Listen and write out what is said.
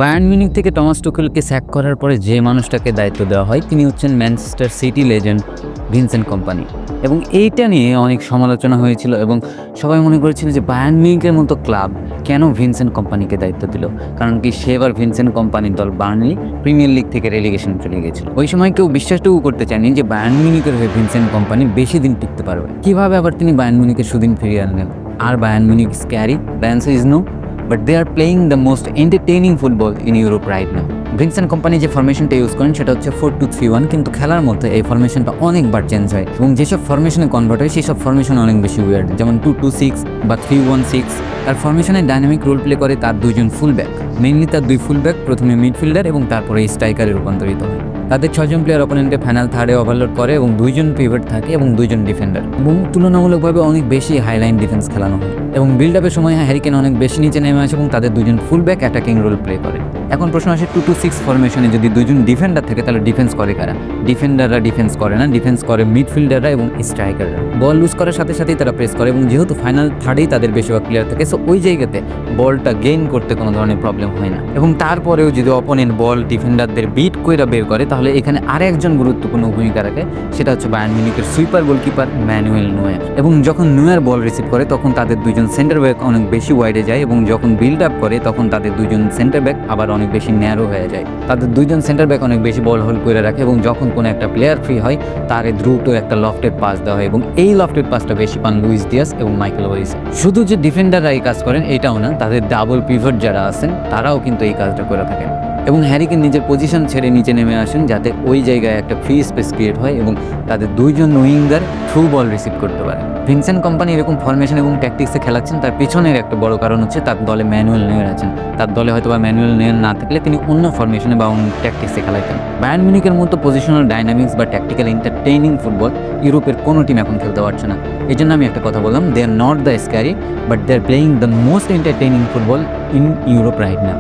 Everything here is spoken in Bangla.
বায়ার্ন মিউনিখ থেকে টমাস টুখেলকে স্যাক করার পরে যে মানুষটাকে দায়িত্ব দেওয়া হয় তিনি হচ্ছেন Manchester city legend Vincent company. এবং এইটা নিয়ে অনেক সমালোচনা হয়েছিল এবং সবাই মনে করেছিল যে বায়ার্ন মিউনিখের মতো ক্লাব কেন ভিনসেন্ট কম্পানিকে দায়িত্ব দিল, কারণ কি সেবার ভিনসেন্ট কম্পানির দল বার্নলি প্রিমিয়ার লিগ থেকে রেলিগেশন চলে গেছিল। ওই সময় কেউ বিশ্বাসটুকু করতে চায়নি যে বায়ার্ন মিউনিখের হয়ে ভিনসেন্ট কম্পানি বেশি দিন টিকতে পারবে। কিভাবে আবার তিনি বায়ার্ন মিউনিখের সুদিন ফিরিয়ে আনলেন। আর Bayern Munich scary? The answer is no, but they are playing the most entertaining football in Europe right now. Vincent company যে ফরমেশনটা ইউজ করেন সেটা হচ্ছে 4-2-3-1, কিন্তু খেলার মধ্যে এই ফরমেশনটা অনেকবার চেঞ্জ হয় এবং যেসব ফরমেশনে কনভার্ট হয় সেই সব ফরমেশন অনেক বেশি উইয়ার্ড, যেমন 2-2-6 বা 3-1-6। তার ফরমেশনে ডাইনামিক রোল প্লে করে তার দুইজন ফুল ব্যাক, মেইনলি তার দুই ফুল ব্যাক প্রথমে মিডফিল্ডার এবং তারপরে স্ট্রাইকারে রূপান্তরিত হয়। তাদের 6 জন প্লেয়ার অপোনেন্টে ফাইনাল থার্ডে ওভারলোড করে এবং 2 জন পিভট থাকে এবং 2 জন ডিফেন্ডার, এবং তুলনামূলকভাবে অনেক বেশি হাইলাইন ডিফেন্স খেলানো হয় এবং বিল্ড আপের সময় হ্যারি কেন অনেক বেশি নিচে নেমে আসে এবং তাদের 2 জন full back attacking role play করে। এখন প্রশ্ন আসে 2-2-6 ফরমেশনে যদি 2 জন ডিফেন্ডার থাকে তাহলে ডিফেন্স করে কারা? ডিফেন্ডাররা ডিফেন্স করে না, ডিফেন্স করে মিডফিল্ডাররা এবং স্ট্রাইকাররা। বল লুজ করার সাথে সাথেই তারা প্রেস করে এবং যেহেতু ফাইনাল থার্ডেই তাদের বেশিরভাগ প্লেয়ার থাকে, সো ওই জায়গাতে বলটা গেইন করতে কোনো ধরনের প্রবলেম হয় না। এবং তারপরেও যদি অপোনেন্ট বল ডিফেন্ডারদের বিট কইরা বের করে তাহলে এখানে আরেকজন গুরুত্বপূর্ণ ভূমিকা রাখে, সেটা হচ্ছে বায়ার্ন মিউনিখের সুইপার গোলকিপার ম্যানুয়েল নোয়ার। এবং যখন নোয়ার বল রিসিভ করে তখন তাদের 2 জন সেন্টার ব্যাক অনেক বেশি ওয়াইডে যায় এবং যখন বিল্ড আপ করে তখন তাদের 2 জন সেন্টার ব্যাক আবার অনেক বেশি ন্যারো হয়ে যায়। তাদের 2 জন সেন্টার ব্যাক অনেক বেশি বল হোল্ড করে রাখে এবং যখন কোনো একটা প্লেয়ার ফ্রি হয় তারে দ্রুত একটা লফটেড পাস দেওয়া হয় এবং এই লফটেড পাসটা বেশি পান লুইস দিয়াস এবং মাইকেল ওয়েস। শুধু যে ডিফেন্ডাররা এই কাজ করেন এটাও না, তাদের ডাবল পিভট যারা আছেন তারাও কিন্তু এই কাজটা করে থাকেন। এবং হ্যারিকে নিজের পজিশন ছেড়ে নিচে নেমে আসেন যাতে ওই জায়গায় একটা ফ্রি স্পেস ক্রিয়েট হয় এবং তাদের 2 জন উইঙ্গার থ্রু বল রিসিভ করতে পারে। ভিনসেন্ট কম্পানি এরকম ফরমেশন এবং ট্যাকটিক্সে খেলাচ্ছেন তার পিছনের একটা বড় কারণ হচ্ছে তার দলে ম্যানুয়েল নোয়ার আছেন। তার দলে হয়তো বা ম্যানুয়েল নোয়ার না থাকলে তিনি অন্য ফরমেশনে বা অন্য ট্যাকটিক্সে খেলাতেন। বায়ার্ন মিউনিখের মতো পজিশনাল ডাইনামিক্স বা ট্যাকটিক্যাল এন্টারটেইনিং ফুটবল ইউরোপের কোনো টিম এখন খেলতে পারছে না। এই জন্য আমি একটা কথা বললাম, they are not the scary but they are playing the most entertaining football in Europe right now.